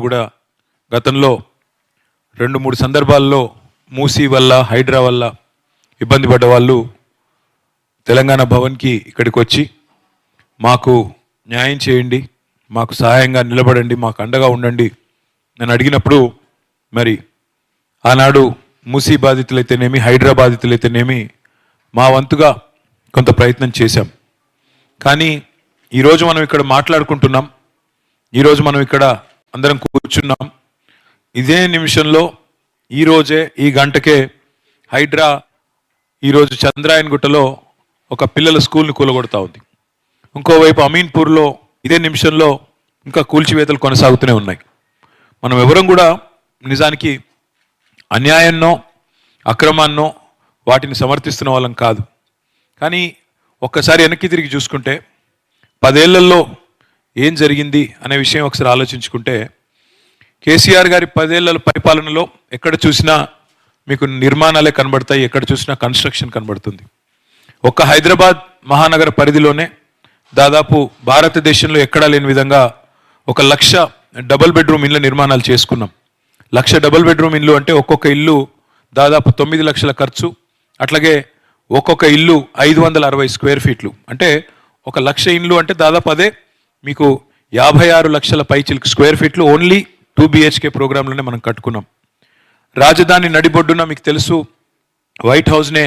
కూడా గతంలో 2-3 సందర్భాల్లో మూసీ వల్ల హైడ్రా వల్ల ఇబ్బంది పడ్డ వాళ్ళు తెలంగాణ భవన్కి ఇక్కడికి వచ్చి మాకు న్యాయం చేయండి, మాకు సహాయంగా నిలబడండి, మాకు అండగా ఉండండి నేను అడిగినప్పుడు మరి ఆనాడు మూసీ బాధితులైతేనేమి హైడ్రా బాధితులైతేనేమి మా వంతుగా కొంత ప్రయత్నం చేశాం. కానీ ఈరోజు మనం ఇక్కడ మాట్లాడుకుంటున్నాం, ఈరోజు మనం ఇక్కడ అందరం కూర్చున్నాం. ఇదే నిమిషంలో ఈరోజే ఈ గంటకే హైడ్రా ఈరోజు చంద్రాయన్ గుట్టలో ఒక పిల్లల స్కూల్ని కూలగొడతా ఉంది. ఇంకోవైపు అమీన్పూర్లో ఇదే నిమిషంలో ఇంకా కూల్చివేతలు కొనసాగుతూనే ఉన్నాయి. మనం ఎవరం కూడా నిజానికి అన్యాయాన్నో అక్రమాన్నో వాటిని సమర్థిస్తున్న వాళ్ళం కాదు. కానీ ఒక్కసారి వెనక్కి తిరిగి చూసుకుంటే 10 ఏళ్లలో ఏం జరిగింది అనే విషయం ఒకసారి ఆలోచించుకుంటే కేసీఆర్ గారి 10 ఏళ్ల పరిపాలనలో ఎక్కడ చూసినా మీకు నిర్మాణాలే కనబడతాయి, ఎక్కడ చూసినా కన్స్ట్రక్షన్ కనబడుతుంది. ఒక్క హైదరాబాద్ మహానగర పరిధిలోనే దాదాపు భారతదేశంలో ఎక్కడా లేని విధంగా 1,00,000 డబుల్ బెడ్రూమ్ ఇళ్ళ నిర్మాణాలు చేసుకున్నాం. 1,00,000 డబుల్ బెడ్రూమ్ ఇల్లు అంటే ఒక్కొక్క ఇల్లు దాదాపు 9 లక్షల ఖర్చు. అట్లాగే ఒక్కొక్క ఇల్లు 560 స్క్వేర్ ఫీట్లు అంటే 1,00,000 ఇల్లు అంటే దాదాపు అదే మీకు 56 లక్షల పైచిలకు స్క్వేర్ ఫీట్లు ఓన్లీ 2 BHK ప్రోగ్రాంలోనే మనం కట్టుకున్నాం. రాజధాని నడిబొడ్డున మీకు తెలుసు వైట్ హౌస్నే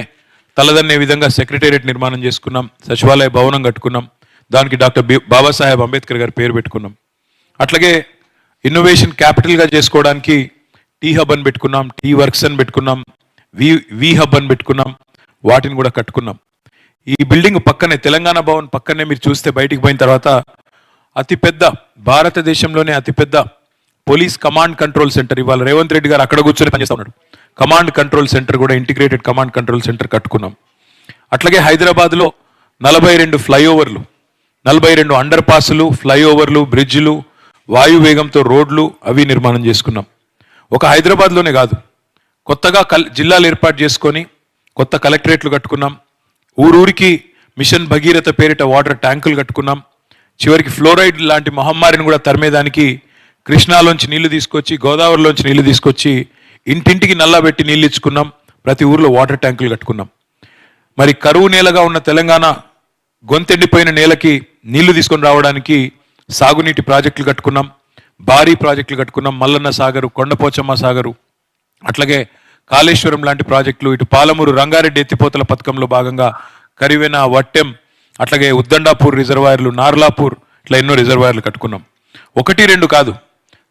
తలదన్నే విధంగా సెక్రటేరియట్ నిర్మాణం చేసుకున్నాం, సచివాలయ భవనం కట్టుకున్నాం, దానికి డాక్టర్ బాబాసాహెబ్ అంబేద్కర్ గారి పేరు పెట్టుకున్నాం. అట్లాగే ఇన్నోవేషన్ క్యాపిటల్గా చేసుకోవడానికి టీ హబ్ అని పెట్టుకున్నాం, టీ వర్క్స్ అని పెట్టుకున్నాం, వి హబ్ అని పెట్టుకున్నాం, వాటిని కూడా కట్టుకున్నాం. ఈ బిల్డింగ్ పక్కనే తెలంగాణ భవన్ పక్కనే మీరు చూస్తే బయటికి పోయిన తర్వాత అతిపెద్ద భారతదేశంలోనే అతిపెద్ద పోలీస్ కమాండ్ కంట్రోల్ సెంటర్ ఇవాళ రేవంత్ రెడ్డి గారు అక్కడ కూర్చొని పనిచేస్తూ ఉన్నాడు. కమాండ్ కంట్రోల్ సెంటర్ కూడా ఇంటిగ్రేటెడ్ కమాండ్ కంట్రోల్ సెంటర్ కట్టుకున్నాం. అట్లాగే హైదరాబాద్లో 42 ఫ్లైఓవర్లు, 42 అండర్ పాస్లు, ఫ్లైఓవర్లు, బ్రిడ్జ్లు, వాయువేగంతో రోడ్లు అవి నిర్మాణం చేసుకున్నాం. ఒక హైదరాబాద్లోనే కాదు, కొత్తగా జిల్లాలు ఏర్పాటు చేసుకొని కొత్త కలెక్టరేట్లు కట్టుకున్నాం. ఊరూరికి మిషన్ భగీరథ పేరిట వాటర్ ట్యాంకులు కట్టుకున్నాం. చివరికి ఫ్లోరైడ్ లాంటి మహమ్మారిని కూడా తరిమేదానికి కృష్ణాలోంచి నీళ్లు తీసుకొచ్చి గోదావరిలోంచి నీళ్లు తీసుకొచ్చి ఇంటింటికి నల్లా పెట్టి నీళ్ళు ఇచ్చుకున్నాం. ప్రతి ఊర్లో వాటర్ ట్యాంకులు కట్టుకున్నాం. మరి కరువు నేలగా ఉన్న తెలంగాణ గొంతెండిపోయిన నేలకి నీళ్లు తీసుకొని రావడానికి సాగునీటి ప్రాజెక్టులు కట్టుకున్నాం, భారీ ప్రాజెక్టులు కట్టుకున్నాం. మల్లన్న సాగరు, కొండపోచమ్మ సాగరు, అట్లాగే కాళేశ్వరం లాంటి ప్రాజెక్టులు, ఇటు పాలమూరు రంగారెడ్డి ఎత్తిపోతల పథకంలో భాగంగా కరివెన, వట్టెం, అట్లాగే ఉద్దండాపూర్ రిజర్వాయర్లు, నార్లాపూర్, ఇట్లా ఎన్నో రిజర్వాయర్లు కట్టుకున్నాం. 1-2 కాదు,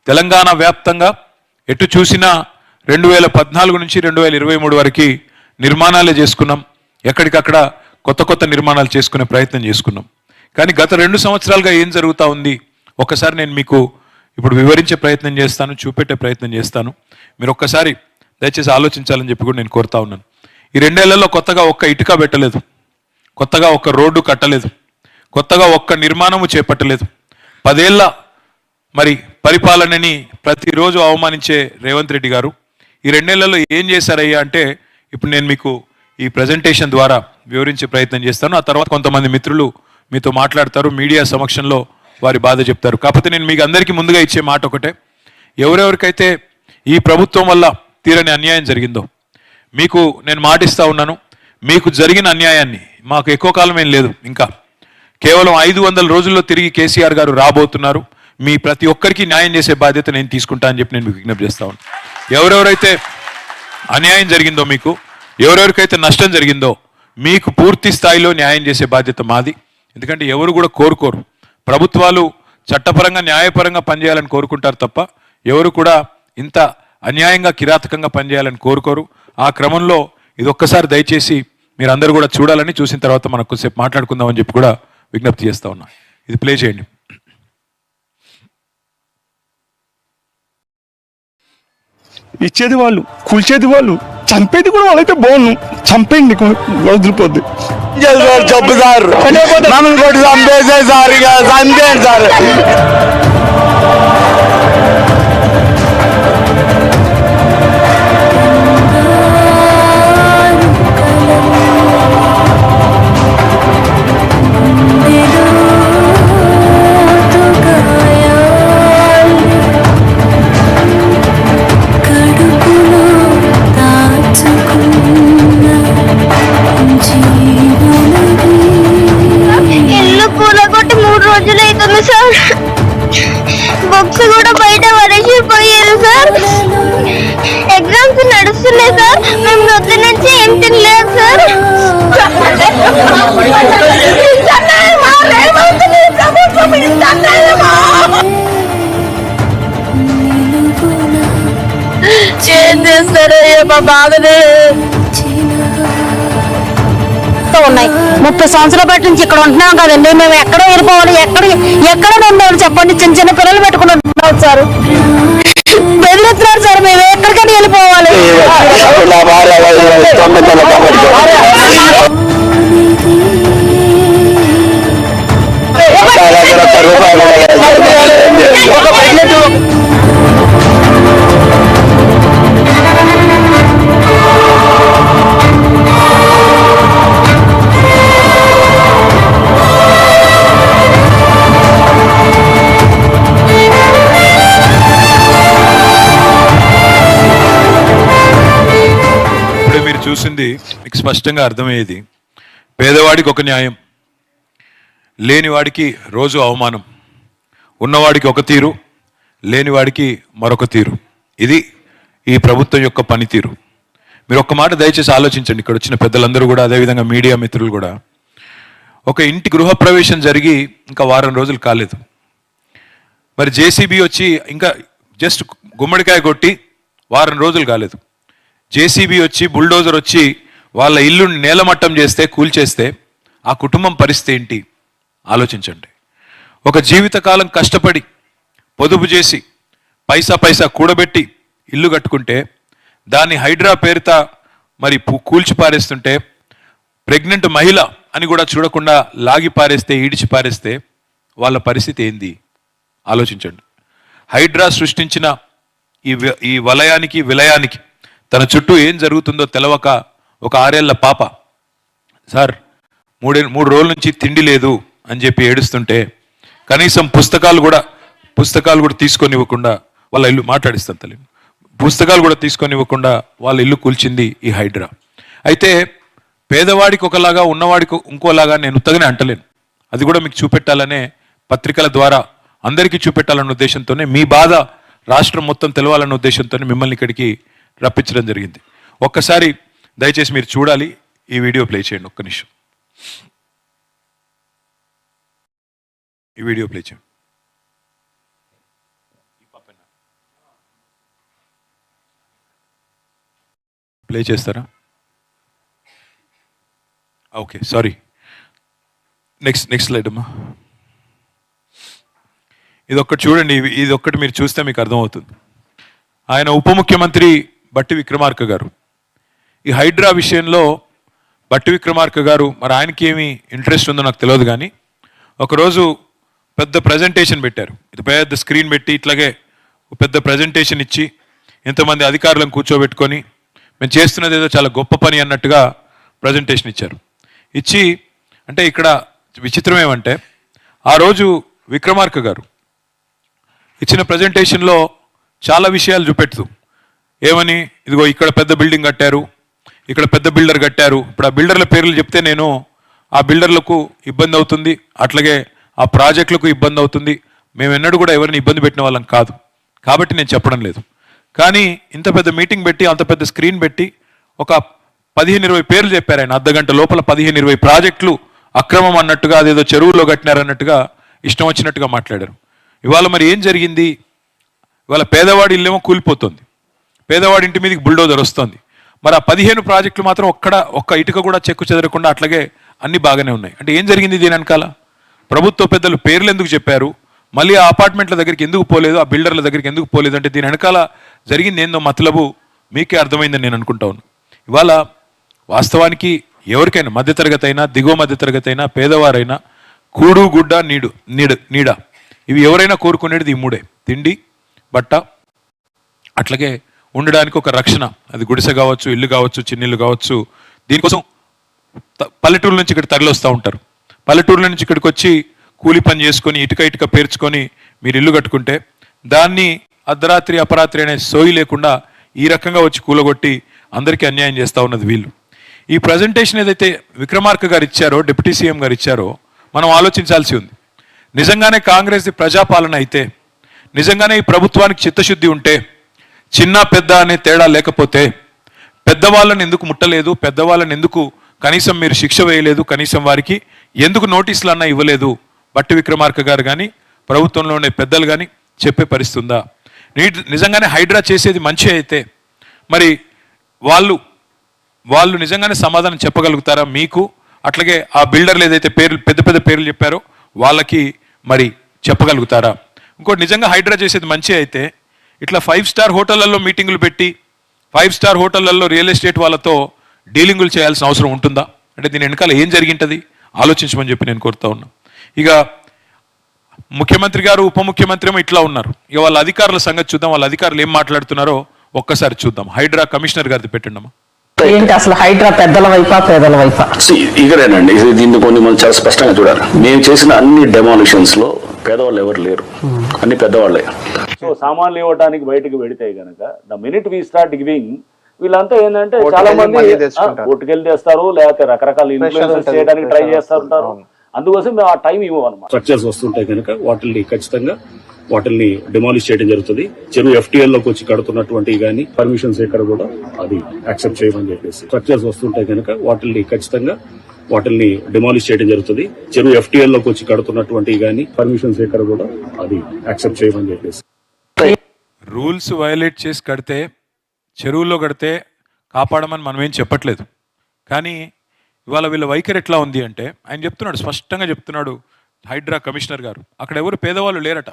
తెలంగాణ వ్యాప్తంగా ఎటు చూసినా 2014 నుంచి 2023 వరకు నిర్మాణాలే చేసుకున్నాం. ఎక్కడికక్కడ కొత్త కొత్త నిర్మాణాలు చేసుకునే ప్రయత్నం చేసుకున్నాం. కానీ గత 2 సంవత్సరాలుగా ఏం జరుగుతూ ఉంది ఒక్కసారి నేను మీకు ఇప్పుడు వివరించే ప్రయత్నం చేస్తాను, చూపెట్టే ప్రయత్నం చేస్తాను. మీరు ఒక్కసారి దయచేసి ఆలోచించాలని చెప్పి కూడా నేను కోరుతా ఉన్నాను. ఈ 2 ఏళ్లలో కొత్తగా ఒక్క ఇటుక పెట్టలేదు, కొత్తగా ఒక్క రోడ్డు కట్టలేదు, కొత్తగా ఒక్క నిర్మాణము చేపట్టలేదు. 10 ఏళ్ల మరి పరిపాలనని ప్రతిరోజు అవమానించే రేవంత్ రెడ్డి గారు ఈ 2 ఏళ్లలో ఏం చేశారయ్యా అంటే ఇప్పుడు నేను మీకు ఈ ప్రజెంటేషన్ ద్వారా వివరించే ప్రయత్నం చేస్తాను. ఆ తర్వాత కొంతమంది మిత్రులు మీతో మాట్లాడతారు, మీడియా సమక్షంలో వారి బాధ చెప్తారు. కాకపోతే నేను మీకు అందరికీ ముందుగా ఇచ్చే మాట ఒకటే, ఎవరెవరికైతే ఈ ప్రభుత్వం వల్ల తీరని అన్యాయం జరిగిందో మీకు నేను మాటిస్తా ఉన్నాను, మీకు జరిగిన అన్యాయాన్ని మాకు ఎక్కువ కాలం ఏం లేదు, ఇంకా కేవలం 500 రోజుల్లో తిరిగి కేసీఆర్ గారు రాబోతున్నారు. మీ ప్రతి ఒక్కరికి న్యాయం చేసే బాధ్యత నేను తీసుకుంటా అని చెప్పి నేను మీకు విజ్ఞప్తి చేస్తా ఉన్నాను. ఎవరెవరైతే అన్యాయం జరిగిందో, మీకు ఎవరెవరికైతే నష్టం జరిగిందో మీకు పూర్తి స్థాయిలో న్యాయం చేసే బాధ్యత మాది. ఎందుకంటే ఎవరు కూడా కోరుకోరు, ప్రభుత్వాలు చట్టపరంగా న్యాయపరంగా పనిచేయాలని కోరుకుంటారు తప్ప ఎవరు కూడా ఇంత అన్యాయంగా కిరాతకంగా పనిచేయాలని కోరుకోరు. ఆ క్రమంలో ఇది ఒక్కసారి దయచేసి మీరు అందరూ కూడా చూడాలని, చూసిన తర్వాత మనం కొద్దిసేపు మాట్లాడుకుందామని చెప్పి కూడా విజ్ఞప్తి చేస్తా ఉన్నా. ఇది ప్లే చేయండి. ఇచ్చేది వాళ్ళు, కూల్చేది వాళ్ళు, చంపేది కూడా వాళ్ళైతే బాగుండు. చంపేయండి, వదిలిపోద్ది. చెప్పు సార్, నన్ను కొట్టి చంపేసే సార్, ఇక చంపేయండి సార్. నడుస్తున్నాయి సార్. మేము పొద్దు నుంచి ఏం తినలేదు సార్. ఏం చేస్తారయ్యా మా బాధనే ఉన్నాయి. 30 సంవత్సరాల బట్టి నుంచి ఇక్కడ ఉంటున్నాం కదండి. మేము ఎక్కడ వెళ్ళిపోవాలి, ఎక్కడ ఉండాలి చెప్పండి. చిన్న చిన్న పిల్లలు పెట్టుకుని ఉంటున్నాం సార్. బెదిరిస్తున్నారు సార్. మేము ఎక్కడికైనా వెళ్ళిపోవాలి. చూసింది మీకు స్పష్టంగా అర్థమయ్యేది. పేదవాడికి ఒక న్యాయం, లేనివాడికి రోజు అవమానం, ఉన్నవాడికి ఒక తీరు, లేనివాడికి మరొక తీరు. ఇది ఈ ప్రభుత్వం యొక్క పనితీరు. మీరు ఒక్క మాట దయచేసి ఆలోచించండి. ఇక్కడ వచ్చిన పెద్దలందరూ కూడా, అదేవిధంగా మీడియా మిత్రులు కూడా. ఒక ఇంటి గృహప్రవేశం జరిగి ఇంకా వారం రోజులు కాలేదు. మరి జేసీబీ వచ్చి ఇంకా జస్ట్ గుమ్మడికాయ కొట్టి వారం రోజులు కాలేదు. జేసీబీ వచ్చి, బుల్డోజర్ వచ్చి వాళ్ళ ఇల్లు నేలమట్టం చేస్తే, కూల్చేస్తే ఆ కుటుంబం పరిస్థితి ఏంటి ఆలోచించండి. ఒక జీవితకాలం కష్టపడి పొదుపు చేసి పైసా కూడబెట్టి ఇల్లు కట్టుకుంటే దాన్ని హైడ్రా పేరుతో మరి కూల్చి పారేస్తుంటే, ప్రెగ్నెంట్ మహిళ అని కూడా చూడకుండా లాగి పారేస్తే, ఈడిచి పారేస్తే వాళ్ళ పరిస్థితి ఏంది ఆలోచించండి. హైడ్రా సృష్టించిన ఈ వలయానికి విలయానికి తన చుట్టూ ఏం జరుగుతుందో తెలవక ఒక 6 ఏళ్ల పాప సార్ 3 రోజుల నుంచి తిండి లేదు అని చెప్పి ఏడుస్తుంటే, కనీసం పుస్తకాలు కూడా తీసుకొని ఇవ్వకుండా వాళ్ళ ఇల్లు మాట్లాడిస్తాను తల్లి, పుస్తకాలు కూడా తీసుకొని ఇవ్వకుండా వాళ్ళ ఇల్లు కూల్చింది ఈ హైడ్రా. అయితే పేదవాడికి ఒకలాగా, ఉన్నవాడికి ఇంకోలాగా నేను ఉత్తగానే అంటలేను. అది కూడా మీకు చూపెట్టాలనే, పత్రికల ద్వారా అందరికీ చూపెట్టాలన్న ఉద్దేశంతోనే, మీ బాధ రాష్ట్రం మొత్తం తెలవాలన్న ఉద్దేశంతోనే మిమ్మల్ని ఇక్కడికి రప్పించడం జరిగింది. ఒక్కసారి దయచేసి మీరు చూడాలి. ఈ వీడియో ప్లే చేయండి. ఒక్క నిమిషం ఈ వీడియో ప్లే చేయండి. ప్లే చేస్తారా? Okay, sorry. నెక్స్ట్ స్లైడ్ అమ్మా. ఇది ఒక్కటి చూడండి. ఇది ఒక్కటి మీరు చూస్తే మీకు అర్థమవుతుంది. ఆయన ఉప ముఖ్యమంత్రి బట్టి విక్రమార్క గారు ఈ హైడ్రా విషయంలో, బట్టి విక్రమార్క గారు మరి ఆయనకి ఏమి ఇంట్రెస్ట్ ఉందో నాకు తెలియదు, కానీ ఒకరోజు పెద్ద ప్రజెంటేషన్ పెట్టారు. ఇది పెద్ద స్క్రీన్ పెట్టి ఇట్లాగే పెద్ద ప్రజెంటేషన్ ఇచ్చి ఇంతమంది అధికారులను కూర్చోబెట్టుకొని మేము చేస్తున్నది ఏదో చాలా గొప్ప పని అన్నట్టుగా ప్రజెంటేషన్ ఇచ్చారు. ఇచ్చి అంటే ఇక్కడ విచిత్రం ఏమంటే, ఆ రోజు విక్రమార్క గారు ఇచ్చిన ప్రజెంటేషన్లో చాలా విషయాలు చూపెడుతూ ఏమని, ఇదిగో ఇక్కడ పెద్ద బిల్డింగ్ కట్టారు, ఇక్కడ పెద్ద బిల్డర్ కట్టారు. ఇప్పుడు ఆ బిల్డర్ల పేర్లు చెప్తే నేను ఆ బిల్డర్లకు ఇబ్బంది అవుతుంది, అట్లాగే ఆ ప్రాజెక్టులకు ఇబ్బంది అవుతుంది. మేము ఎన్నడూ కూడా ఎవరిని ఇబ్బంది పెట్టిన వాళ్ళం కాదు, కాబట్టి నేను చెప్పడం లేదు. కానీ ఇంత పెద్ద మీటింగ్ పెట్టి, అంత పెద్ద స్క్రీన్ పెట్టి ఒక 15-20 పేర్లు చెప్పారు ఆయన. అర్ధగంట లోపల 15-20 ప్రాజెక్టులు అక్రమం అన్నట్టుగా, అదేదో చెరువులో కట్టినారన్నట్టుగా ఇష్టం వచ్చినట్టుగా మాట్లాడారు. ఇవాళ మరి ఏం జరిగింది? ఇవాళ పేదవాడి ఇల్లేమో కూలిపోతుంది, పేదవాడి ఇంటి మీదకి బుల్డోజర్ వస్తుంది. మరి ఆ 15 ప్రాజెక్టులు మాత్రం ఒక్క ఇటుక కూడా చెక్కు చెదరకుండా అట్లాగే అన్ని బాగానే ఉన్నాయి. అంటే ఏం జరిగింది దీని వెనకాల? ప్రభుత్వ పెద్దలు పేర్లు ఎందుకు చెప్పారు, మళ్ళీ ఆ అపార్ట్మెంట్ల దగ్గరికి ఎందుకు పోలేదు, ఆ బిల్డర్ల దగ్గరికి ఎందుకు పోలేదు అంటే దీని వెనకాల జరిగింది ఏందో మతలబు మీకే అర్థమైందని నేను అనుకుంటా ఉన్నాను. ఇవాళ వాస్తవానికి ఎవరికైనా, మధ్యతరగతి అయినా, దిగువ మధ్యతరగతి అయినా, పేదవారైనా, కూడు గుడ్డ నీడ ఇవి ఎవరైనా కోరుకునేది ఈ మూడే: తిండి, బట్ట, అట్లాగే ఉండడానికి ఒక రక్షణ. అది గుడిసె కావచ్చు, ఇల్లు కావచ్చు, చిన్నిల్లు కావచ్చు. దీనికోసం పల్లెటూరు నుంచి ఇక్కడ తరలి వస్తూ ఉంటారు. పల్లెటూరుల నుంచి ఇక్కడికి వచ్చి కూలి పని చేసుకొని ఇటుక పేర్చుకొని మీరు ఇల్లు కట్టుకుంటే దాన్ని అర్ధరాత్రి అపరాత్రి అనే సోయి లేకుండా ఈ రకంగా వచ్చి కూలగొట్టి అందరికీ అన్యాయం చేస్తూ ఉన్నది వీళ్ళు. ఈ ప్రజెంటేషన్ ఏదైతే విక్రమార్క గారు ఇచ్చారో, డిప్యూటీ సీఎం గారు ఇచ్చారో, మనం ఆలోచించాల్సి ఉంది. నిజంగానే కాంగ్రెస్ ప్రజాపాలన అయితే, నిజంగానే ఈ ప్రభుత్వానికి చిత్తశుద్ధి ఉంటే, చిన్న పెద్ద అనే తేడా లేకపోతే పెద్దవాళ్ళని ఎందుకు ముట్టలేదు, పెద్దవాళ్ళని ఎందుకు కనీసం మీరు శిక్ష వేయలేదు, కనీసం వారికి ఎందుకు నోటీసులు అన్నా ఇవ్వలేదు, బట్టి విక్రమార్క గారు కానీ ప్రభుత్వంలో ఉండే పెద్దలు కానీ చెప్పే పరిస్థితి ఉందా? నిజంగానే హైడ్రా చేసేది మంచి అయితే మరి వాళ్ళు నిజంగానే సమాధానం చెప్పగలుగుతారా మీకు? అట్లాగే ఆ బిల్డర్లు ఏదైతే పెద్ద పెద్ద పేర్లు చెప్పారో వాళ్ళకి మరి చెప్పగలుగుతారా? ఇంకోటి, నిజంగా హైడ్రా చేసేది మంచి అయితే ఇట్లా 5 స్టార్ హోటళ్లలో మీటింగులు పెట్టి 5 స్టార్ హోటళ్లలో రియల్ ఎస్టేట్ వాళ్ళతో డీలింగులు చేయాల్సిన అవసరం ఉంటుందా? అంటే దీని వెనకాల ఏం జరిగింటది ఆలోచించమని చెప్పి నేను కోరుతా ఉన్నా. ఇక ముఖ్యమంత్రి గారు, ఉప ముఖ్యమంత్రి ఏమో ఇట్లా ఉన్నారు. ఇక వాళ్ళ అధికారుల సంగతి చూద్దాం, వాళ్ళ అధికారులు ఏం మాట్లాడుతున్నారో ఒక్కసారి చూద్దాం. హైడ్రా కమిషనర్ గారిది పెట్టండమ్మా. ఏంటి అసలు హైడ్రా పెద్దల వైపా పేదల వైపా? ఇకరేనండి, దీన్ని కొన్ని మనం చాలా స్పష్టంగా చూడాలి. మేము చేసిన అన్ని డెమాలిషన్స్ లో పేదవాళ్ళు ఎవరు లేరు, అన్ని పెద్దవాళ్ళే. సో సామాన్లు ఇవ్వడానికి బయటకు వెడితే గనక the minute we start giving, వీళ్ళంతా ఏంటంటే చాలా మంది ఓటుకెళ్ళి తెస్తారు, లేకపోతే రకరకాల ఇన్ఫ్లుయెన్స్ చేయడానికి ట్రై చేస్తుంటారు. అందుకోసం మేము ఆ టైం ఇవ్వం అన్నమాట. స్ట్రక్చర్స్ వస్తుంటాయి కనుక వాటిల్ని డిమాలిష్ చేయడం జరుగుతుంది. చెరువు FTL లోకి వచ్చి కడుతున్నటువంటి కానీ పర్మిషన్స్ ఎక్కడ కూడా అది యాక్సెప్ట్ చేయమని చెప్పేసి, స్ట్రక్చర్స్ వస్తుంటాయి కనుక వాటిల్ని డిమాలిష్ చేయడం జరుగుతుంది. చెరువు FTL లోకి వచ్చి కడుతున్నటువంటి కానీ పర్మిషన్స్ ఎక్కడ కూడా అది యాక్సెప్ట్ చేయమని చెప్పేసి. రూల్స్ వయలేట్ చేసి కడితే, చెరువుల్లో కడితే కాపాడమని మనం ఏం చెప్పట్లేదు. కానీ ఇవాళ వీళ్ళ వైఖరి ఎట్లా ఉంది అంటే, ఆయన చెప్తున్నాడు, స్పష్టంగా చెప్తున్నాడు హైడ్రా కమిషనర్ గారు, అక్కడ ఎవరు పేదవాళ్ళు లేరట,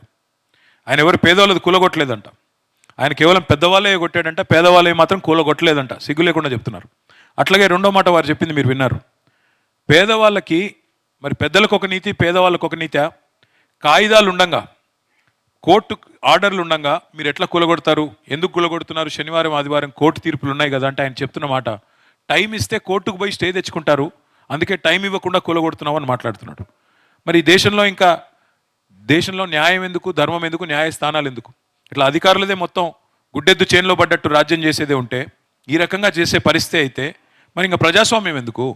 ఆయన ఎవరు పేదవాళ్ళది కూలగొట్టలేదంట, ఆయన కేవలం పెద్దవాళ్ళే కొట్టాడంట, పేదవాళ్ళే మాత్రం కూలగొట్టలేదంట. సిగ్గు లేకుండా చెప్తున్నారు. అట్లాగే రెండో మాట వారు చెప్పింది మీరు విన్నారు. పేదవాళ్ళకి మరి పెద్దలకు ఒక నీతి, పేదవాళ్ళకు ఒక నీతి. కాయిదాలు ఉండంగా, కోర్టు ఆర్డర్లు ఉండంగా మీరు ఎట్లా కూలగొడతారు? ఎందుకు కూలగొడుతున్నారు? శనివారం ఆదివారం కోర్టు తీర్పులు ఉన్నాయి కదా అంటే ఆయన చెప్తున్న మాట, టైం ఇస్తే కోర్టుకు పోయి స్టే తెచ్చుకుంటారు, అందుకే టైం ఇవ్వకుండా కూలగొడుతున్నావు అని మాట్లాడుతున్నాడు. మరి దేశంలో న్యాయం ఎందుకు, ధర్మం ఎందుకు, న్యాయస్థానాలు ఎందుకు? ఇట్లా అధికారులదే మొత్తం గుడ్డెద్దు చేనులో పడ్డట్టు రాజ్యం చేసేదే ఉంటే, ఈ రకంగా చేసే పరిస్థితి అయితే మరి ఇంకా ప్రజాస్వామ్యం ఎందుకు?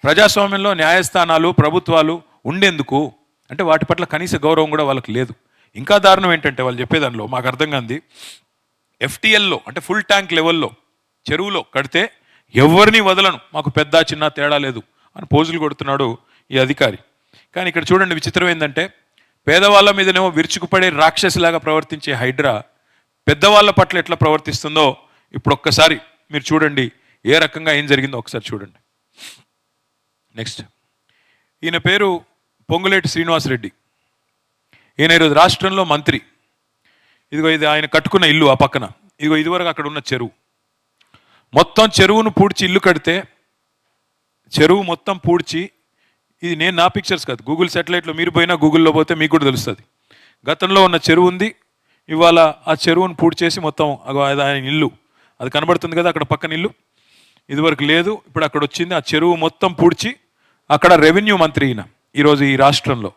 ప్రజాస్వామ్యంలో న్యాయస్థానాలు, ప్రభుత్వాలు ఉండేందుకు? అంటే వాటి పట్ల కనీస గౌరవం కూడా వాళ్ళకి లేదు. ఇంకా దారుణం ఏంటంటే వాళ్ళు చెప్పేదానిలో మాకు అర్థం కాంది, FTLలో అంటే ఫుల్ ట్యాంక్ లెవెల్లో చెరువులో కడితే ఎవరిని వదలను, మాకు పెద్ద చిన్న తేడా లేదు అని పోజులు కొడుతున్నాడు ఈ అధికారి. కానీ ఇక్కడ చూడండి, విచిత్రం ఏంటంటే పేదవాళ్ళ మీదనేమో విరుచుకుపడే రాక్షసిలాగా ప్రవర్తించే హైడ్రా పెద్దవాళ్ళ పట్ల ఎట్లా ప్రవర్తిస్తుందో ఇప్పుడు ఒక్కసారి మీరు చూడండి, ఏ రకంగా ఏం జరిగిందో ఒకసారి చూడండి. నెక్స్ట్, ఈయన పేరు పొంగులేటి శ్రీనివాసరెడ్డి. ఈయన ఈరోజు రాష్ట్రంలో మంత్రి. ఇదిగో ఇది ఆయన కట్టుకున్న ఇల్లు, ఆ పక్కన ఇదిగో ఇదివరకు అక్కడ ఉన్న చెరువు. మొత్తం చెరువును పూడ్చి ఇల్లు కడితే, చెరువు మొత్తం పూడ్చి, ఇది నేను నా పిక్చర్స్ కాదు, గూగుల్ శాటిలైట్లో మీరు పోయినా గూగుల్లో పోతే మీకు కూడా తెలుస్తుంది. గతంలో ఉన్న చెరువు ఉంది, ఇవాళ ఆ చెరువును పూడ్చేసి మొత్తం ఆయన ఇల్లు అది కనబడుతుంది కదా అక్కడ పక్కన ఇల్లు, ఇదివరకు లేదు, ఇప్పుడు అక్కడ వచ్చింది. ఆ చెరువు మొత్తం పూడ్చి అక్కడ రెవెన్యూ మంత్రి ఈయన ఈరోజు ఈ రాష్ట్రంలో.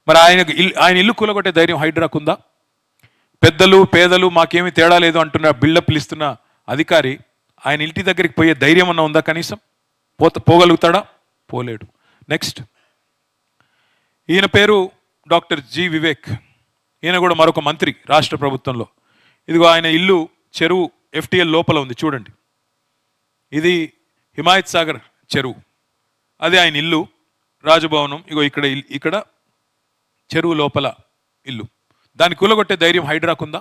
మరి ఆయన ఇల్లు కూలగొట్టే ధైర్యం హైడ్రాకుందా? పెద్దలు పేదలు మాకేమీ తేడా లేదు అంటున్న బిల్డప్లు ఇస్తున్న అధికారి ఆయన ఇంటి దగ్గరికి పోయే ధైర్యం అన్న ఉందా? కనీసం పోగలుగుతాడా? పోలేడు. నెక్స్ట్, ఈయన పేరు డాక్టర్ జి వివేక్. ఈయన కూడా మరొక మంత్రి రాష్ట్ర ప్రభుత్వంలో. ఇదిగో ఆయన ఇల్లు చెరువు FTL లోపల ఉంది చూడండి. ఇది హిమాయత్ సాగర్ చెరువు, అది ఆయన ఇల్లు, రాజభవనం. ఇగో ఇక్కడ చెరువు లోపల ఇల్లు. దాన్ని కూలగొట్టే ధైర్యం హైడ్రాకుందా?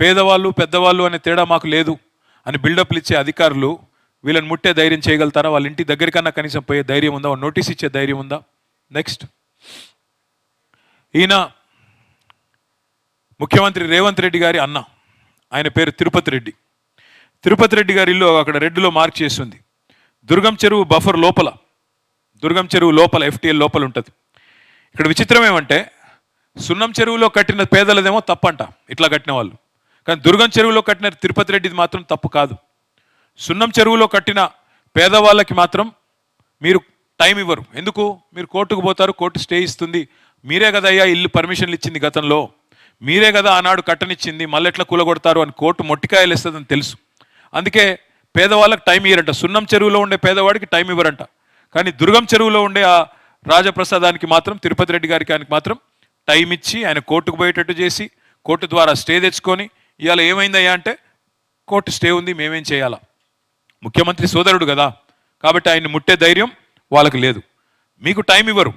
పేదవాళ్ళు పెద్దవాళ్ళు అనే తేడా మాకు లేదు అని బిల్డప్లు ఇచ్చే అధికారులు వీళ్ళని ముట్టే ధైర్యం చేయగలుగుతారా? వాళ్ళ ఇంటి దగ్గరికన్నా కనీసం పోయే ధైర్యం ఉందా? నోటీస్ ఇచ్చే ధైర్యం ఉందా? నెక్స్ట్, ఈయన ముఖ్యమంత్రి రేవంత్ రెడ్డి గారి అన్న, ఆయన పేరు తిరుపతి రెడ్డి. తిరుపతి రెడ్డి గారి ఇల్లు అక్కడ రెడ్డిలో మార్క్ చేస్తుంది. దుర్గం చెరువు బఫర్ లోపల, దుర్గం చెరువు లోపల FTL లోపల ఉంటుంది. ఇక్కడ విచిత్రం ఏమంటే సున్నం చెరువులో కట్టిన పేదలదేమో తప్పంట ఇట్లా కట్టిన వాళ్ళు, కానీ దుర్గం చెరువులో కట్టిన తిరుపతి రెడ్డిది మాత్రం తప్పు కాదు. సున్నం చెరువులో కట్టిన పేదవాళ్ళకి మాత్రం మీరు టైం ఇవ్వరు. ఎందుకు? మీరు కోర్టుకు పోతారు, కోర్టు స్టే ఇస్తుంది. మీరే కదా అయ్యా ఇల్లు పర్మిషన్లు ఇచ్చింది గతంలో, మీరే కదా ఆనాడు కట్టనిచ్చింది, మళ్ళీ ఎట్లా కూలగొడతారు అని కోర్టు మొట్టికాయలు ఇస్తుందని తెలుసు. అందుకే పేదవాళ్ళకి టైం ఇవ్వరంట. సున్నం చెరువులో ఉండే పేదవాడికి టైం ఇవ్వరంట. కానీ దుర్గం చెరువులో ఉండే ఆ రాజప్రసాదానికి మాత్రం, తిరుపతి రెడ్డి గారికి ఆయనకి మాత్రం టైం ఇచ్చి ఆయన కోర్టుకు పోయేటట్టు చేసి కోర్టు ద్వారా స్టే తెచ్చుకొని, ఇవాళ ఏమైందయ్యా అంటే కోర్టు స్టే ఉంది, మేమేం చేయాలా? ముఖ్యమంత్రి సోదరుడు కదా, కాబట్టి ఆయన్ని ముట్టే ధైర్యం వాళ్ళకి లేదు. మీకు టైం ఇవ్వరు,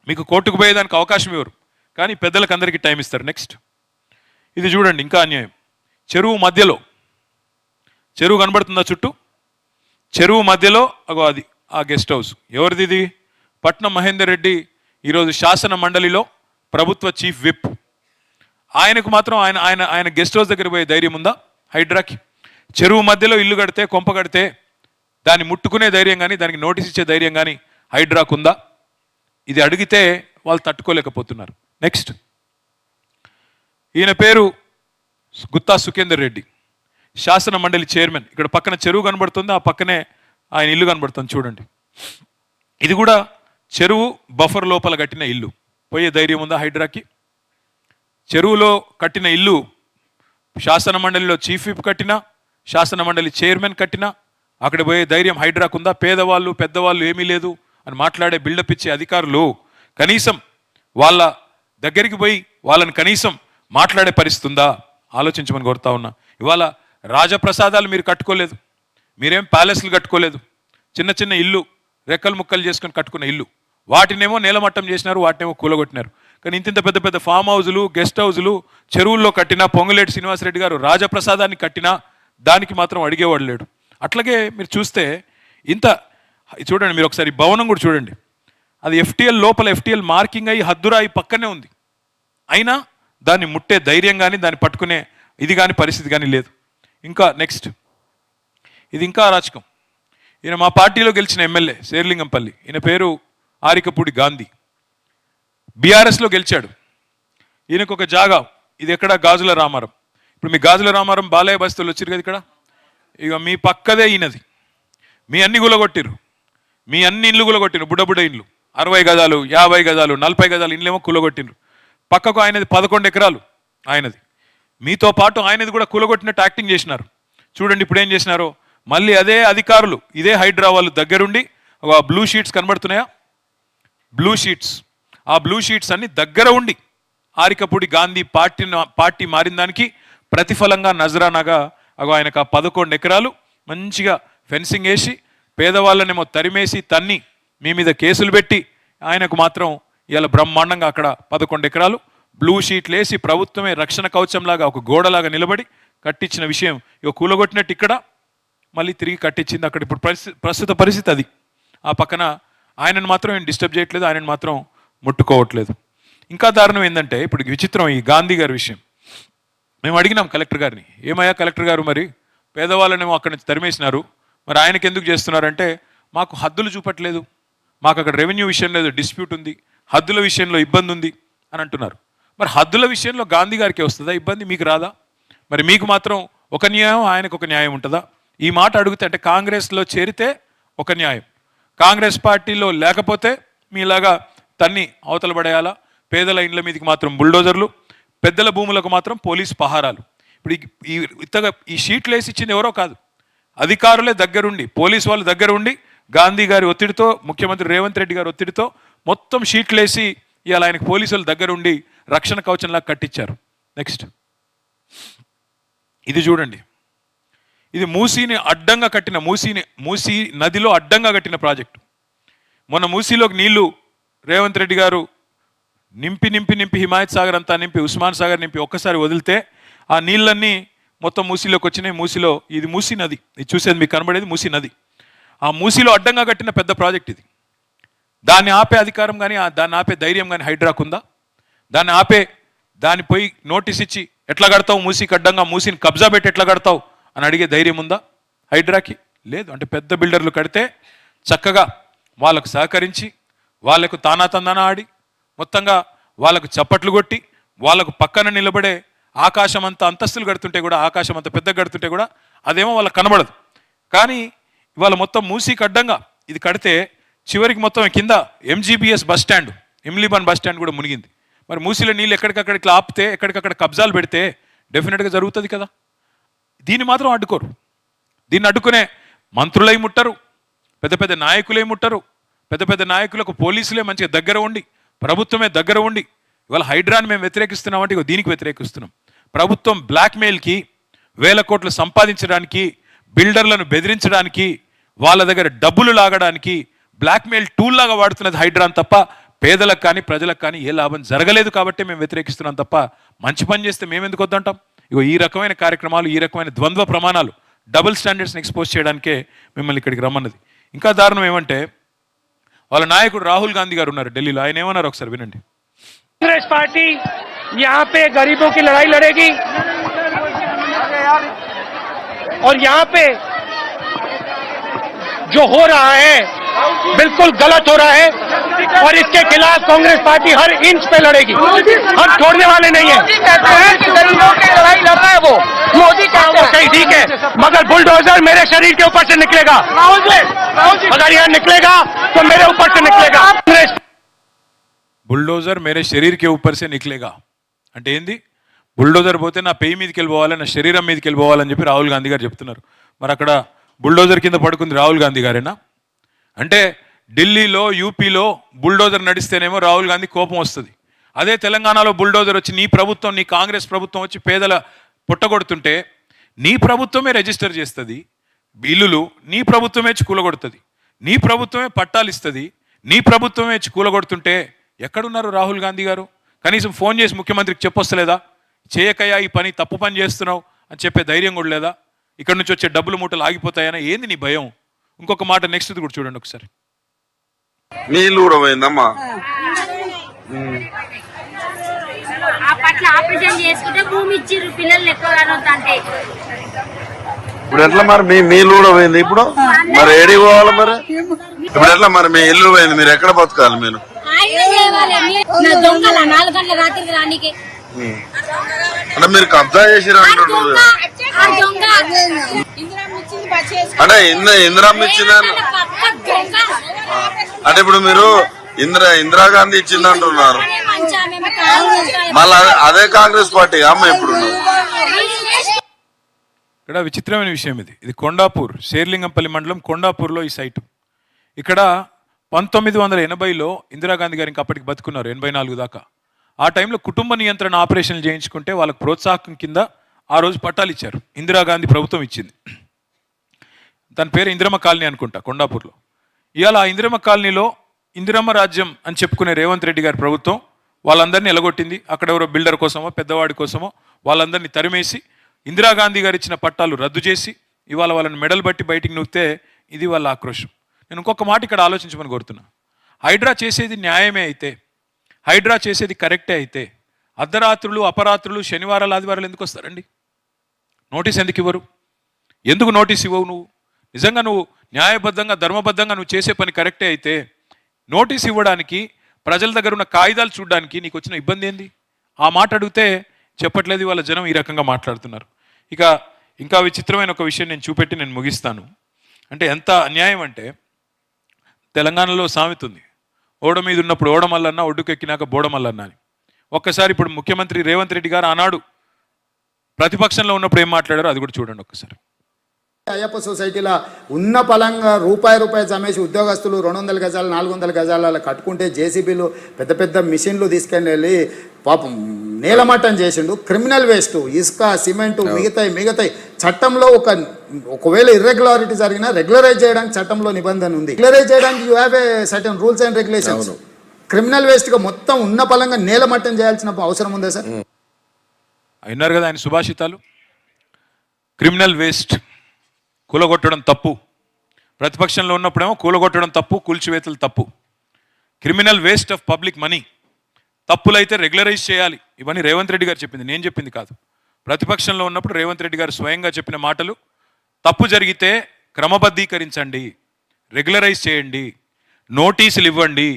మీకు కోర్టుకు పోయేదానికి అవకాశం ఇవ్వరు, కానీ పెద్దలకు అందరికీ టైం ఇస్తారు. నెక్స్ట్ ఇది చూడండి, ఇంకా అన్యాయం. చెరువు మధ్యలో, చెరువు కనబడుతుందా చుట్టూ, చెరువు మధ్యలో అగో అది ఆ గెస్ట్ హౌస్. ఎవరిది ఇది? పట్నం మహేందర్ రెడ్డి ఈరోజు శాసన మండలిలో ప్రభుత్వ చీఫ్ విప్. ఆయనకు మాత్రం ఆయన ఆయన ఆయన గెస్ట్ హౌస్ దగ్గర పోయే ధైర్యం ఉందా హైడ్రాకి? చెరువు మధ్యలో ఇల్లు కడితే, కొంప కడితే దాన్ని ముట్టుకునే ధైర్యం కానీ, దానికి నోటీస్ ఇచ్చే ధైర్యం కానీ హైడ్రాకు ఉందా? ఇది అడిగితే వాళ్ళు తట్టుకోలేకపోతున్నారు. నెక్స్ట్ ఈయన పేరు గుత్తా సుఖేందర్ రెడ్డి, శాసన మండలి చైర్మన్. ఇక్కడ పక్కన చెరువు కనబడుతుంది, ఆ పక్కనే ఆయన ఇల్లు కనబడుతుంది చూడండి. ఇది కూడా చెరువు బఫర్ లోపల కట్టిన ఇల్లు. పోయే ధైర్యం ఉందా హైడ్రాకి? చెరువులో కట్టిన ఇల్లు శాసన మండలిలో చీఫ్ విప్ కట్టినా, శాసన మండలి చైర్మన్ కట్టినా అక్కడ పోయే ధైర్యం హైడ్రాకు ఉందా? పేదవాళ్ళు పెద్దవాళ్ళు ఏమీ లేదు అని మాట్లాడే బిల్డప్ ఇచ్చే అధికారులు కనీసం వాళ్ళ దగ్గరికి పోయి వాళ్ళని కనీసం మాట్లాడే పరిస్థితి ఉందా? ఆలోచించమని కోరుతా ఉన్నా. ఇవాళ రాజప్రసాదాలు మీరు కట్టుకోలేదు, మీరేం ప్యాలెస్లు కట్టుకోలేదు, చిన్న చిన్న ఇల్లు రెక్కలు ముక్కలు చేసుకొని కట్టుకున్న ఇల్లు, వాటినేమో నేలమట్టం చేసినారు, వాటినేమో కూలగొట్టినారు. కానీ ఇంత పెద్ద పెద్ద ఫామ్ హౌజులు, గెస్ట్ హౌజులు చెరువుల్లో కట్టినా, పొంగులేటి శ్రీనివాసరెడ్డి గారు రాజప్రసాదాన్ని కట్టినా దానికి మాత్రం అడిగేవాడు లేడు. అట్లాగే మీరు చూస్తే ఇంత చూడండి, మీరు ఒకసారి భవనం కూడా చూడండి, అది ఎఫ్టీఎల్ లోపల ఎఫ్టీఎల్ మార్కింగ్ అయ్యి హద్దురాయి పక్కనే ఉంది, అయినా దాన్ని ముట్టే ధైర్యం కానీ, దాన్ని పట్టుకునే ఇది కానీ పరిస్థితి కానీ లేదు. ఇంకా నెక్స్ట్ ఇది ఇంకా అరాచకం. ఈయన మా పార్టీలో గెలిచిన ఎమ్మెల్యే శేర్లింగంపల్లి, ఈయన పేరు ఆరికపూడి గాంధీ, బీఆర్ఎస్లో గెలిచాడు. ఈయనకు ఒక జాగా, ఇది ఎక్కడ? గాజుల రామారం. ఇప్పుడు మీ గాజుల రామారం బాలయ్య బస్తీలు వచ్చారు కదా ఇక్కడ, ఇక మీ పక్కదే ఈయనది. మీ అన్ని గులగొట్టిరు, మీ అన్ని ఇండ్లు గులగొట్టిరు, బుడ్డ ఇండ్లు, 60 గజాలు 50 గజాలు 40 గజాలు ఇండ్లేమో కూలగొట్టిండ్రు. పక్కకు ఆయనది 11 ఎకరాలు ఆయనది. మీతో పాటు ఆయనది కూడా కూలగొట్టినట్టు యాక్టింగ్ చేసినారు. చూడండి ఇప్పుడు ఏం చేసినారో. మళ్ళీ అదే అధికారులు, ఇదే హైడ్రా వాళ్ళు దగ్గరుండి, బ్లూ షీట్స్ కనబడుతున్నాయా? బ్లూ షీట్స్, ఆ బ్లూ షీట్స్ అన్ని దగ్గర ఉండి ఆరికపూడి గాంధీ పార్టీ మారిన దానికి ప్రతిఫలంగా నజరానాగా ఆయనకు ఆ 11 ఎకరాలు మంచిగా ఫెన్సింగ్ వేసి, పేదవాళ్ళనేమో తరిమేసి తన్ని మీ మీద కేసులు పెట్టి, ఆయనకు మాత్రం ఇలా బ్రహ్మాండంగా అక్కడ 11 ఎకరాలు బ్లూ షీట్లు వేసి ప్రభుత్వమే రక్షణ కవచంలాగా ఒక గోడలాగా నిలబడి కట్టించిన విషయం ఇక కూలగొట్టినట్టు ఇక్కడ మళ్ళీ తిరిగి కట్టించింది. అక్కడ ఇప్పుడు ప్రస్తుత పరిస్థితి అది. ఆ పక్కన ఆయనను మాత్రం ఏం డిస్టర్బ్ చేయట్లేదు, ఆయనను మాత్రం ముట్టుకోవట్లేదు. ఇంకా దారుణం ఏంటంటే ఇప్పుడు విచిత్రం ఈ గాంధీ గారి విషయం. మేము అడిగినాం కలెక్టర్ గారిని, ఏమయ్యా కలెక్టర్ గారు, మరి పేదవాళ్ళనేమో అక్కడి నుంచి తరిమేసినారు, మరి ఆయనకి ఎందుకు చేస్తున్నారంటే, మాకు హద్దులు చూపట్లేదు, మాకు అక్కడ రెవెన్యూ విషయం లేదు, డిస్ప్యూట్ ఉంది, హద్దుల విషయంలో ఇబ్బంది ఉంది అని అంటున్నారు. మరి హద్దుల విషయంలో గాంధీ గారికి వస్తుందా ఇబ్బంది, మీకు రాదా? మరి మీకు మాత్రం ఒక న్యాయం, ఆయనకు ఒక న్యాయం ఉంటుందా? ఈ మాట అడిగితే, అంటే కాంగ్రెస్లో చేరితే ఒక న్యాయం, కాంగ్రెస్ పార్టీలో లేకపోతే మీలాగా తన్ని అవతల పడేయాలా? పేదల ఇండ్ల మీదకి మాత్రం బుల్డోజర్లు, పెద్దల భూములకు మాత్రం పోలీస్ పహారాలు. ఇప్పుడు ఈ షీట్లు వేసి ఇచ్చింది ఎవరో కాదు, అధికారులే దగ్గరుండి, పోలీసు వాళ్ళు దగ్గర ఉండి, గాంధీ గారి ఒత్తిడితో, ముఖ్యమంత్రి రేవంత్ రెడ్డి గారి ఒత్తిడితో మొత్తం షీట్లు వేసి ఇవాళ ఆయనకు పోలీసులు దగ్గరుండి రక్షణ కవచంలా కట్టించారు. నెక్స్ట్ ఇది చూడండి, ఇది మూసీని అడ్డంగా కట్టిన, మూసీ నదిలో అడ్డంగా కట్టిన ప్రాజెక్టు. మొన్న మూసీలోకి నీళ్లు రేవంత్ రెడ్డి గారు నింపి నింపి నింపి హిమాయత్ సాగర్ అంతా నింపి, ఉస్మాన్ సాగర్ నింపి ఒక్కసారి వదిలితే ఆ నీళ్ళన్నీ మొత్తం మూసీలోకి వచ్చినాయి. మూసీలో, ఇది మూసీ నది, ఇది చూసేది మీకు కనబడేది మూసీ నది. ఆ మూసీలో అడ్డంగా కట్టిన పెద్ద ప్రాజెక్ట్ ఇది. దాన్ని ఆపే అధికారం కానీ, దాన్ని ఆపే ధైర్యం కానీ హైడ్రాకు ఉందా? దాన్ని ఆపే, దాన్ని పోయి నోటీస్ ఇచ్చి ఎట్లా కడతావు, మూసీకి అడ్డంగా మూసీని కబ్జా పెట్టి ఎట్లా కడతావు అని అడిగే ధైర్యం ఉందా హైడ్రాకి? లేదు. అంటే పెద్ద బిల్డర్లు కడితే చక్కగా వాళ్ళకు సహకరించి, వాళ్ళకు తానాతందాన ఆడి, మొత్తంగా వాళ్ళకు చప్పట్లు కొట్టి, వాళ్ళకు పక్కన నిలబడే, ఆకాశం అంత అంతస్తులు కడుతుంటే కూడా, ఆకాశం అంత పెద్ద కడుతుంటే కూడా అదేమో వాళ్ళకి కనబడదు. కానీ ఇవాళ మొత్తం మూసీకి అడ్డంగా ఇది కడితే చివరికి మొత్తం కింద MGBS bus stand, Imlibun bus stand కూడా మునిగింది. మరి మూసీలో నీళ్ళు ఎక్కడికక్కడ ఇట్లా ఆపితే, ఎక్కడికక్కడ కబ్జాలు పెడితే డెఫినెట్గా జరుగుతుంది కదా. దీన్ని మాత్రం అడ్డుకోరు. దీన్ని అడ్డుకునే మంత్రులై ముట్టరు, పెద్ద పెద్ద నాయకులే ముట్టరు. పెద్ద పెద్ద నాయకులకు పోలీసులే మంచిగా దగ్గర ఉండి, ప్రభుత్వమే దగ్గర ఉండి, ఇవాళ హైడ్రాని మేము వ్యతిరేకిస్తున్నామంటే దీనికి వ్యతిరేకిస్తున్నాం. ప్రభుత్వం బ్లాక్మెయిల్కి, వేల కోట్లు సంపాదించడానికి, బిల్డర్లను బెదిరించడానికి, వాళ్ళ దగ్గర డబ్బులు లాగడానికి బ్లాక్మెయిల్ టూల్ లాగా వాడుతున్నది హైడ్రా తప్ప పేదలకు కానీ ప్రజలకు కానీ ఏ లాభం జరగలేదు. కాబట్టి మేము వ్యతిరేకిస్తున్నాం తప్ప మంచి పని చేస్తే మేము ఎందుకు వద్దంటాం? ఇగో ఈ రకమైన కార్యక్రమాలు, ఈ రకమైన ద్వంద్వ ప్రమాణాలు, డబుల్ స్టాండర్డ్స్ని ఎక్స్పోజ్ చేయడానికే మిమ్మల్ని ఇక్కడికి రమ్మన్నది. ఇంకా దారుణం ఏమంటే వాళ్ళ నాయకుడు రాహుల్ గాంధీ గారు ఉన్నారు ఢిల్లీలో. ఆయన ఏమన్నారు ఒకసారి వినండి. कांग्रेस पार्टी यहाँ पे गरीबों की लड़ाई लड़ेगी और यहाँ पे जो हो रहा है बिल्कुल गलत हो रहा है और इसके खिलाफ कांग्रेस पार्टी हर इंच पे लड़ेगी. हम छोड़ने वाले नहीं है. गरीबों की लड़ाई लड़ रहा है वो मोदी का, वो सही ठीक है, मगर बुलडोजर मेरे शरीर के ऊपर से निकलेगा. अगर यह निकलेगा तो मेरे ऊपर से निकलेगा. బుల్డోజర్ మేరే శరీర్కే ఊపర్ సే నిక్లేగా అంటే ఏంది? బుల్డోజర్ పోతే నా పెయి మీదకి వెళ్ళిపోవాలి, నా శరీరం మీదకి వెళ్ళిపోవాలని చెప్పి రాహుల్ గాంధీ గారు చెప్తున్నారు. మరి అక్కడ బుల్డోజర్ కింద పడుకుంది రాహుల్ గాంధీ గారేనా? అంటే ఢిల్లీలో, యూపీలో బుల్డోజర్ నడిస్తేనేమో రాహుల్ గాంధీ కోపం వస్తుంది. అదే తెలంగాణలో బుల్డోజర్ వచ్చి నీ ప్రభుత్వం, నీ కాంగ్రెస్ ప్రభుత్వం వచ్చి పేదల పుట్టగొడుతుంటే నీ ప్రభుత్వమే రిజిస్టర్ చేస్తుంది బిల్లులు, నీ ప్రభుత్వమే కూలగొడుతుంది, నీ ప్రభుత్వమే పట్టాలు ఇస్తుంది, నీ ప్రభుత్వమే కూలగొడుతుంటే ఎక్కడున్నారు రాహుల్ గాంధీ గారు? కనీసం ఫోన్ చేసి ముఖ్యమంత్రికి చెప్పొస్తలేదా? చేయకయ్యా ఈ పని, తప్పు పని చేస్తున్నావు అని చెప్పే ధైర్యం కూడా లేదా? ఇక్కడ నుంచి వచ్చే డబ్బులు మూటలు ఆగిపోతాయనా? ఏంది నీ భయం? ఇంకొక మాట నెక్స్ట్ కూడా చూడండి ఒకసారి. నీళ్ళు కూడా పోయిందమ్మా. ఇప్పుడు ఎట్లా మరి మీ ఇల్లు కూడా పోయింది? ఇప్పుడు మరి ఏడికి పోవాలి మరి? ఇప్పుడు ఎట్లా మరి మీ ఇల్లు పోయింది, మీరు ఎక్కడ బతకాలి? మీరు అంటే మీరు కబ్జా చేసిరా అంటున్నారు. అంటే ఇందిరమ్మ ఇచ్చిందని అంటే ఇప్పుడు మీరు ఇందిరాగాంధీ ఇచ్చింది అంటున్నారు. మళ్ళీ అదే కాంగ్రెస్ పార్టీ అమ్మ ఇప్పుడు. ఇక్కడ విచిత్రమైన విషయం ఇది కొండాపూర్, శేర్లింగంపల్లి మండలం కొండాపూర్లో ఈ సైటు. ఇక్కడ 1980లో ఇందిరాగాంధీ గారు ఇంకా అప్పటికి బతుకున్నారు, 84 దాకా. ఆ టైంలో కుటుంబ నియంత్రణ ఆపరేషన్లు చేయించుకుంటే వాళ్ళకి ప్రోత్సాహకం కింద ఆ రోజు పట్టాలు ఇచ్చారు. ఇందిరాగాంధీ ప్రభుత్వం ఇచ్చింది. దాని పేరు ఇందిరమ్మ కాలనీ అనుకుంటా కొండాపూర్లో. ఇవాళ ఆ ఇందిరమ్మ కాలనీలో ఇందిరమ్మ రాజ్యం అని చెప్పుకునే రేవంత్ రెడ్డి గారి ప్రభుత్వం వాళ్ళందరినీ ఎలగొట్టింది. అక్కడ ఎవరో బిల్డర్ కోసమో పెద్దవాడి కోసమో వాళ్ళందరినీ తరిమేసి ఇందిరాగాంధీ గారు ఇచ్చిన పట్టాలు రద్దు చేసి ఇవాళ వాళ్ళని మెడల్ బట్టి బయటికి నూకితే ఇది వాళ్ళ ఆక్రోషం. నేను ఇంకొక మాట ఇక్కడ ఆలోచించమని కోరుతున్నా. హైడ్రా చేసేది న్యాయమే అయితే, హైడ్రా చేసేది కరెక్టే అయితే అర్ధరాత్రులు, అపరాత్రులు, శనివారాలు, ఆదివారాలు ఎందుకు వస్తారండి? నోటీస్ ఎందుకు ఇవ్వరు? ఎందుకు నోటీస్ ఇవ్వవు? నువ్వు నిజంగా నువ్వు న్యాయబద్ధంగా, ధర్మబద్ధంగా నువ్వు చేసే పని కరెక్టే అయితే నోటీస్ ఇవ్వడానికి, ప్రజల దగ్గర ఉన్న కాగితాలు చూడడానికి నీకు వచ్చిన ఇబ్బంది ఏంది? ఆ మాట అడిగితే చెప్పట్లేదు. వాళ్ళ జనం ఈ రకంగా మాట్లాడుతున్నారు. ఇంకా విచిత్రమైన ఒక విషయం నేను చూపెట్టి నేను ముగిస్తాను. అంటే ఎంత అన్యాయం అంటే, తెలంగాణలో సామెత ఉంది, ఓడ మీద ఉన్నప్పుడు ఓడమల్లన్న, ఒడ్డుకెక్కినాక బోడమల్లన్న అని. ఒక్కసారి ఇప్పుడు ముఖ్యమంత్రి రేవంత్ రెడ్డి గారు ఆనాడు ప్రతిపక్షంలో ఉన్నప్పుడు ఏం మాట్లాడారో అది కూడా చూడండి ఒక్కసారి. అయ్యప్ప సొసైటీలో ఉన్న పలంగా రూపాయి జమేసి ఉద్యోగస్తులు 200 గజాలు 400 గజాల కట్టుకుంటే జేసీబీలు పెద్ద పెద్ద మిషన్లు తీసుకెళ్ళి పాపం నేలమట్టం చేసిండు. క్రిమినల్ వేస్ట్, ఇసుక, సిమెంటు, మిగతాయి చట్టంలో ఒకవేళ ఇర్రెగ్యులారిటీ జరిగినా రెగ్యులరైజ్ చేయడానికి చట్టంలో నిబంధన ఉంది. రెగ్యులరైజ్ చేయడానికి you have a certain rules and regulations. Criminal వేస్ట్గా మొత్తం ఉన్న పలంగా నేలమట్టం చేయాల్సిన అవసరం ఉందా సార్? అయినారు కదా ఆయన సుభాషితాలు. క్రిమినల్ వేస్ట్ కూలగొట్టడం తప్పు, ప్రతిపక్షంలో ఉన్నప్పుడేమో కూలగొట్టడం తప్పు, కూల్చివేతలు తప్పు. Criminal waste of public money, తప్పులైతే రెగ్యులరైజ్ చేయాలి. ఇవన్నీ రేవంత్ రెడ్డి గారు చెప్పింది, నేను చెప్పింది కాదు. ప్రతిపక్షంలో ఉన్నప్పుడు రేవంత్ రెడ్డి గారు స్వయంగా చెప్పిన మాటలు. తప్పు జరిగితే క్రమబద్ధీకరించండి, రెగ్యులరైజ్ చేయండి, నోటీసులు ఇవ్వండి,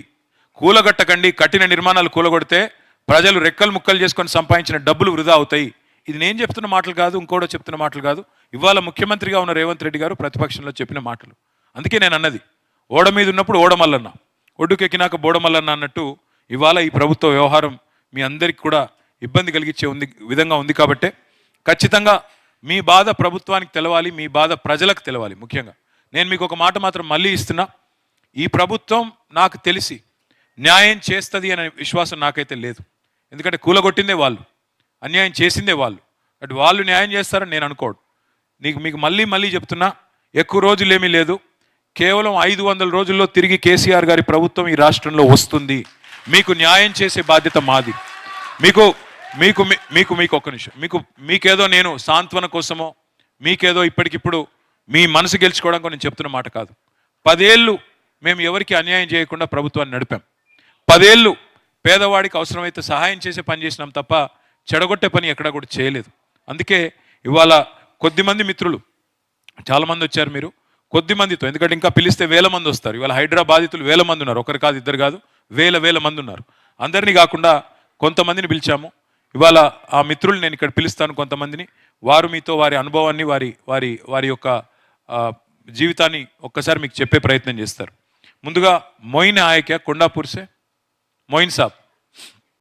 కూలగొట్టకండి. కఠిన నిర్మాణాలు కూలగొడితే ప్రజలు రెక్కలు ముక్కలు చేసుకొని సంపాదించిన డబ్బులు వృధా అవుతాయి. ఇది నేను చెప్తున్న మాటలు కాదు, ఇంకోటో చెప్తున్న మాటలు కాదు. ఇవాళ ముఖ్యమంత్రిగా ఉన్న రేవంత్ రెడ్డి గారు ప్రతిపక్షంలో చెప్పిన మాటలు. అందుకే నేను అన్నది, ఓడ మీద ఉన్నప్పుడు ఓడమల్లన్న, ఒడ్డుకెక్కినాక బోడమల్లన్న అన్నట్టు ఇవాళ ఈ ప్రభుత్వ వ్యవహారం మీ అందరికీ కూడా ఇబ్బంది కలిగించే విధంగా ఉంది. కాబట్టే ఖచ్చితంగా మీ బాధ ప్రభుత్వానికి తెలవాలి, మీ బాధ ప్రజలకు తెలవాలి. ముఖ్యంగా నేను మీకు ఒక మాట మాత్రం మళ్ళీ ఇస్తున్నా, ఈ ప్రభుత్వం నాకు తెలిసి న్యాయం చేస్తుంది అనే విశ్వాసం నాకైతే లేదు. ఎందుకంటే కూలగొట్టిందే వాళ్ళు, అన్యాయం చేసిందే వాళ్ళు. అటు వాళ్ళు న్యాయం చేస్తారని నేను అనుకోడు. మీకు మళ్ళీ చెప్తున్నా, ఎక్కువ రోజులేమీ లేదు, కేవలం 500 రోజుల్లో తిరిగి కేసీఆర్ గారి ప్రభుత్వం ఈ రాష్ట్రంలో వస్తుంది. మీకు న్యాయం చేసే బాధ్యత మాది. మీకు మీకు మీకు మీకు ఒక్క నిమిషం, మీకేదో నేను సాంత్వన కోసమో మీకేదో ఇప్పటికిప్పుడు మీ మనసు గెలుచుకోవడానికి నేను చెప్తున్న మాట కాదు. 10 ఏళ్ళు మేము ఎవరికి అన్యాయం చేయకుండా ప్రభుత్వాన్ని నడిపాం. 10 ఏళ్ళు పేదవాడికి అవసరమైతే సహాయం చేసే పని చేసినాం తప్ప చెడగొట్టే పని ఎక్కడా కూడా చేయలేదు. అందుకే ఇవాళ కొద్దిమంది మిత్రులు, చాలామంది వచ్చారు మీరు, కొద్దిమందితో, ఎందుకంటే ఇంకా పిలిస్తే 1000 మంది వస్తారు. ఇవాళ హైడ్రా బాధితులు 1000 మంది ఉన్నారు, ఒకరు కాదు ఇద్దరు కాదు, వేల మంది ఉన్నారు. అందరినీ కాకుండా కొంతమందిని పిలిచాము. ఇవాళ ఆ మిత్రులు నేను ఇక్కడ పిలుస్తాను కొంతమందిని. వారు మీతో వారి అనుభవాన్ని వారి యొక్క జీవితాన్ని ఒక్కసారి మీకు చెప్పే ప్రయత్నం చేస్తారు. ముందుగా మొయిన్ ఆయక్యా కొండాపూర్ సే మొయిన్ సాబ్.